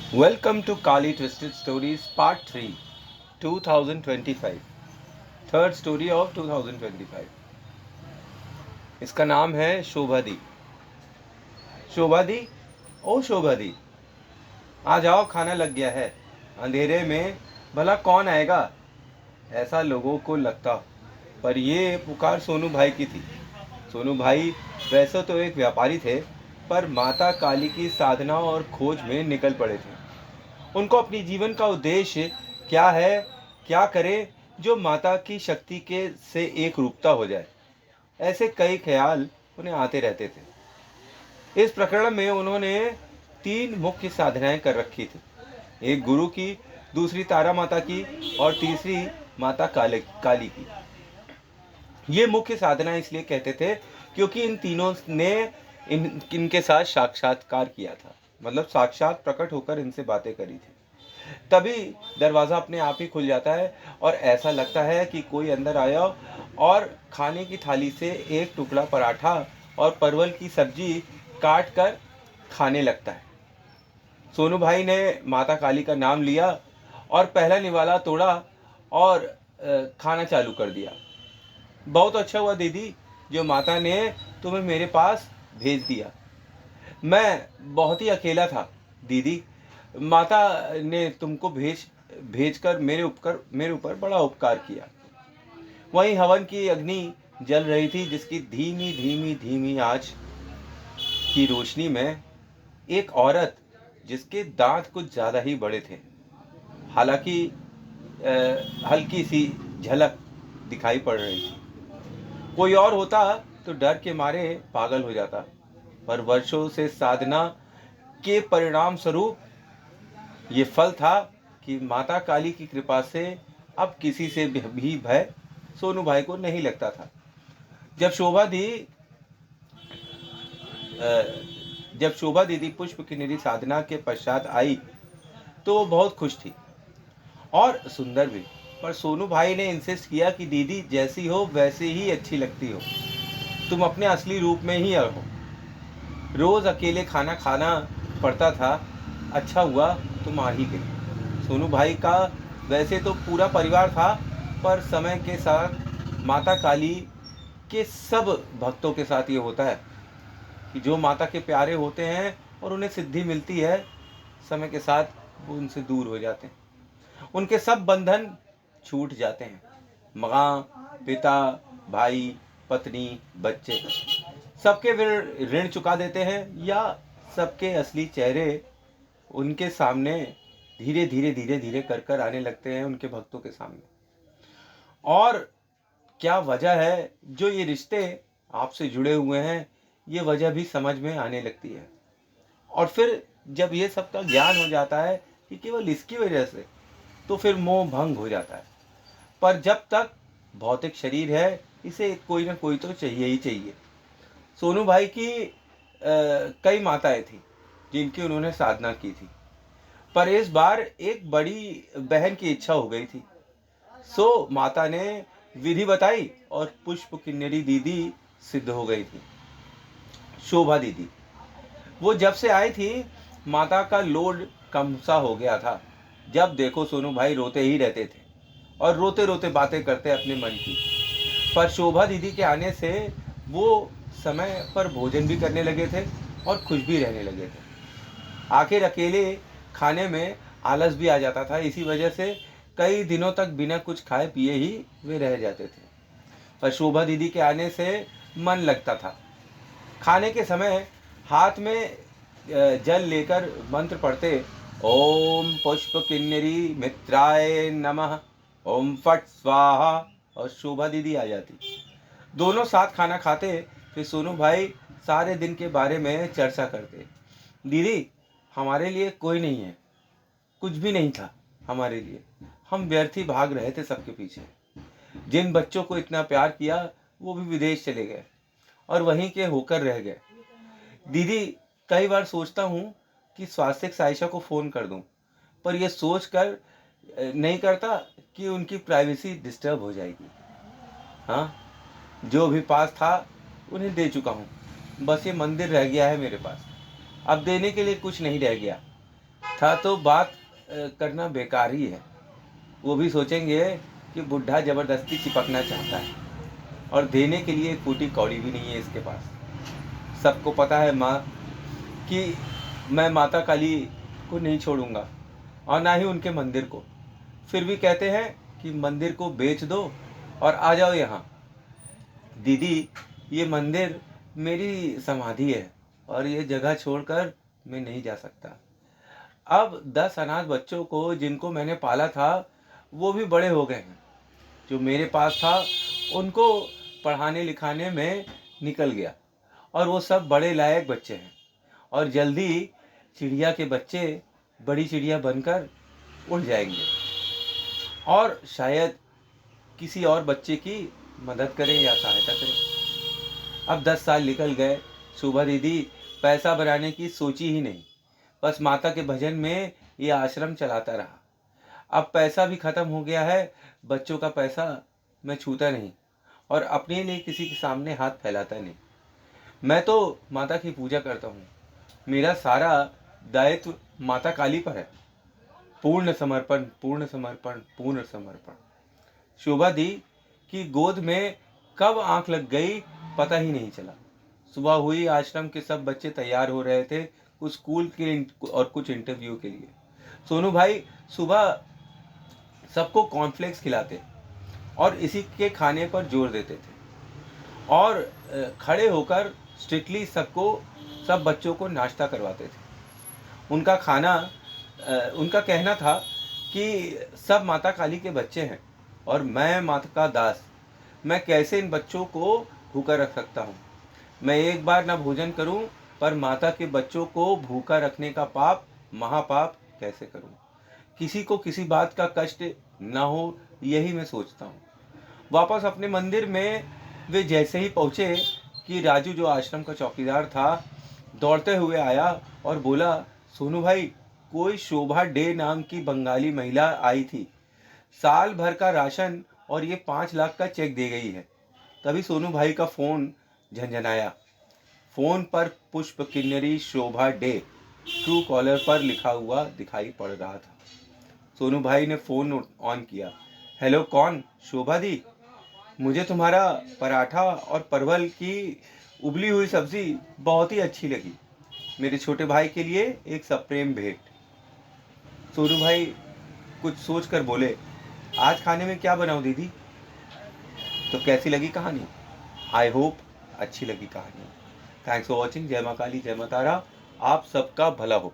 Welcome to Kali Twisted Stories Part 3, 2025. Third story of 2025. इसका नाम है शोभा दी। शोभा दी, ओ शोभा दी, आ जाओ, खाना लग गया है। अंधेरे में भला कौन आएगा, ऐसा लोगों को लगता, पर ये पुकार सोनू भाई की थी। सोनू भाई वैसे तो एक व्यापारी थे, पर माता काली की साधना और खोज में निकल पड़े थे। उनको अपनी जीवन का उद्देश्य क्या है, क्या करे जो माता की शक्ति के से एक रूपता हो जाए, ऐसे कई ख्याल उन्हें आते रहते थे। इस प्रकरण में उन्होंने 3 मुख्य साधनाएं कर रखी थी। एक गुरु की, दूसरी तारा माता की और तीसरी माता काली की। ये मुख्य साधना इसलिए कहते थे क्योंकि इन तीनों ने इनके साथ साक्षात्कार किया था, मतलब साक्षात प्रकट होकर इनसे बातें करी थी। तभी दरवाज़ा अपने आप ही खुल जाता है और ऐसा लगता है कि कोई अंदर आया और खाने की थाली से एक टुकड़ा पराठा और परवल की सब्जी काट कर खाने लगता है। सोनू भाई ने माता काली का नाम लिया और पहला निवाला तोड़ा और खाना चालू कर दिया। बहुत अच्छा हुआ दीदी, जो माता ने तुम्हें मेरे पास भेज दिया। मैं बहुत ही अकेला था दीदी, माता ने तुमको भेज कर मेरे ऊपर बड़ा उपकार किया। वहीं हवन की अग्नि जल रही थी, जिसकी धीमी धीमी धीमी आंच की रोशनी में एक औरत, जिसके दांत कुछ ज्यादा ही बड़े थे, हालांकि हल्की सी झलक दिखाई पड़ रही थी। कोई और होता तो डर के मारे पागल हो जाता, पर वर्षों से साधना के परिणाम स्वरूप ये फल था कि माता काली की कृपा से अब किसी से भी भय सोनू भाई को नहीं लगता था। जब शोभा दी जब शोभा दीदी पुष्प की निधि साधना के पश्चात आई तो वो बहुत खुश थी और सुंदर भी। पर सोनू भाई ने इंसिस्ट किया कि दीदी जैसी हो वैसी ही अच्छी लगती हो, तुम अपने असली रूप में ही रहो। रोज अकेले खाना खाना पड़ता था। अच्छा हुआ तुम आ ही गई। सोनू भाई का वैसे तो पूरा परिवार था, पर समय के साथ माता काली के सब भक्तों के साथ ये होता है कि जो माता के प्यारे होते हैं और उन्हें सिद्धि मिलती है, समय के साथ वो उनसे दूर हो जाते हैं। उनके सब बंधन छूट जाते हैं। माँ, पिता, भाई, पत्नी, बच्चे, सबके ऋण चुका देते हैं, या सबके असली चेहरे उनके सामने धीरे धीरे धीरे धीरे कर कर आने लगते हैं उनके भक्तों के सामने। और क्या वजह है जो ये रिश्ते आपसे जुड़े हुए हैं, ये वजह भी समझ में आने लगती है। और फिर जब ये सब का ज्ञान हो जाता है कि केवल इसकी वजह से, तो फिर मोह भंग हो जाता है। पर जब तक भौतिक शरीर है, इसे कोई ना कोई तो चाहिए ही चाहिए। सोनू भाई की कई माताएं थी जिनकी उन्होंने साधना की थी, पर इस बार एक बड़ी बहन की इच्छा हो गई थी। सो माता ने विधि बताई और पुष्प किन्नरी दीदी सिद्ध हो गई थी, शोभा दीदी। वो जब से आई थी, माता का लोड कम सा हो गया था। जब देखो सोनू भाई रोते ही रहते थे और रोते रोते बातें करते अपने मन की। पर शोभा दीदी के आने से वो समय पर भोजन भी करने लगे थे और खुश भी रहने लगे थे। आखिर अकेले खाने में आलस भी आ जाता था, इसी वजह से कई दिनों तक बिना कुछ खाए पिए ही वे रह जाते थे। पर शोभा दीदी के आने से मन लगता था। खाने के समय हाथ में जल लेकर मंत्र पढ़ते, ओम पुष्प किन्नरी मित्राय नमः, ओम फट स्वाहा, और शोभा दीदी आ जाती। दोनों साथ खाना खाते। फिर सोनू भाई सारे दिन के बारे में चर्चा करते। दीदी, हमारे लिए कोई नहीं है, कुछ भी नहीं था हमारे लिए। हम व्यर्थ ही भाग रहे थे सबके पीछे। जिन बच्चों को इतना प्यार किया वो भी विदेश चले गए और वहीं के होकर रह गए। दीदी, कई बार सोचता हूँ कि स्वास्थ्य साइशा को फ़ोन कर दूँ, पर यह सोच कर नहीं करता कि उनकी प्राइवेसी डिस्टर्ब हो जाएगी। हाँ, जो भी पास था उन्हें दे चुका हूँ, बस ये मंदिर रह गया है मेरे पास। अब देने के लिए कुछ नहीं रह गया। था तो बात करना बेकार ही है। वो भी सोचेंगे कि बुढ़ा ज़बरदस्ती चिपकना चाहता है और देने के लिए एक फूटी कौड़ी भी नहीं है इसके पास। सबको पता है माँ कि मैं माता काली को नहीं छोड़ूंगा और ना ही उनके मंदिर को। फिर भी कहते हैं कि मंदिर को बेच दो और आ जाओ यहाँ। दीदी, ये मंदिर मेरी समाधि है और ये जगह छोड़कर मैं नहीं जा सकता। अब 10 अनाथ बच्चों को जिनको मैंने पाला था वो भी बड़े हो गए हैं। जो मेरे पास था उनको पढ़ाने लिखाने में निकल गया और वो सब बड़े लायक बच्चे हैं और जल्दी चिड़िया के बच्चे बड़ी चिड़िया बनकर उड़ जाएंगे और शायद किसी और बच्चे की मदद करें या सहायता करें। अब 10 साल निकल गए। शोभा दीदी पैसा बनाने की सोची ही नहीं, बस माता के भजन में ये आश्रम चलाता रहा। अब पैसा भी खत्म हो गया है। बच्चों का पैसा मैं छूता नहीं और अपने लिए किसी के सामने हाथ फैलाता नहीं। मैं तो माता की पूजा करता हूँ। मेरा सारा दायित्व माता काली पर है। पूर्ण समर्पण, पूर्ण समर्पण, पूर्ण समर्पण। शोभा दी की गोद में कब आंख लग गई पता ही नहीं चला। सुबह हुई, आश्रम के सब बच्चे तैयार हो रहे थे, कुछ स्कूल के और कुछ इंटरव्यू के लिए। सोनू भाई सुबह सबको कॉर्नफ्लेक्स खिलाते और इसी के खाने पर जोर देते थे और खड़े होकर स्ट्रिक्टली सब बच्चों को नाश्ता करवाते थे। उनका खाना उनका कहना था कि सब माता काली के बच्चे हैं और मैं माता का दास। मैं कैसे इन बच्चों को भूखा रख सकता हूँ। मैं एक बार ना भोजन करूँ पर माता के बच्चों को भूखा रखने का पाप, महापाप कैसे करूँ। किसी को किसी बात का कष्ट ना हो, यही मैं सोचता हूँ। वापस अपने मंदिर में वे जैसे ही पहुँचे कि राजू जो आश्रम का चौकीदार था दौड़ते हुए आया और बोला, सोनू भाई, कोई शोभा डे नाम की बंगाली महिला आई थी, साल भर का राशन और ये 5 लाख का चेक दे गई है। तभी सोनू भाई का फोन झंझनाया। फोन पर पुष्प किन्नरी शोभा डे ट्रू कॉलर पर लिखा हुआ दिखाई पड़ रहा था। सोनू भाई ने फोन ऑन किया। हेलो, कौन? शोभा दी, मुझे तुम्हारा पराठा और परवल की उबली हुई सब्जी बहुत ही अच्छी लगी। मेरे छोटे भाई के लिए एक सप्रेम भेंट। सोनू भाई कुछ सोच कर बोले, आज खाने में क्या बनाऊं दीदी? तो कैसी लगी कहानी? आई होप अच्छी लगी कहानी। Thanks for watching. जय माँ काली, जय माँ तारा। आप सबका भला हो।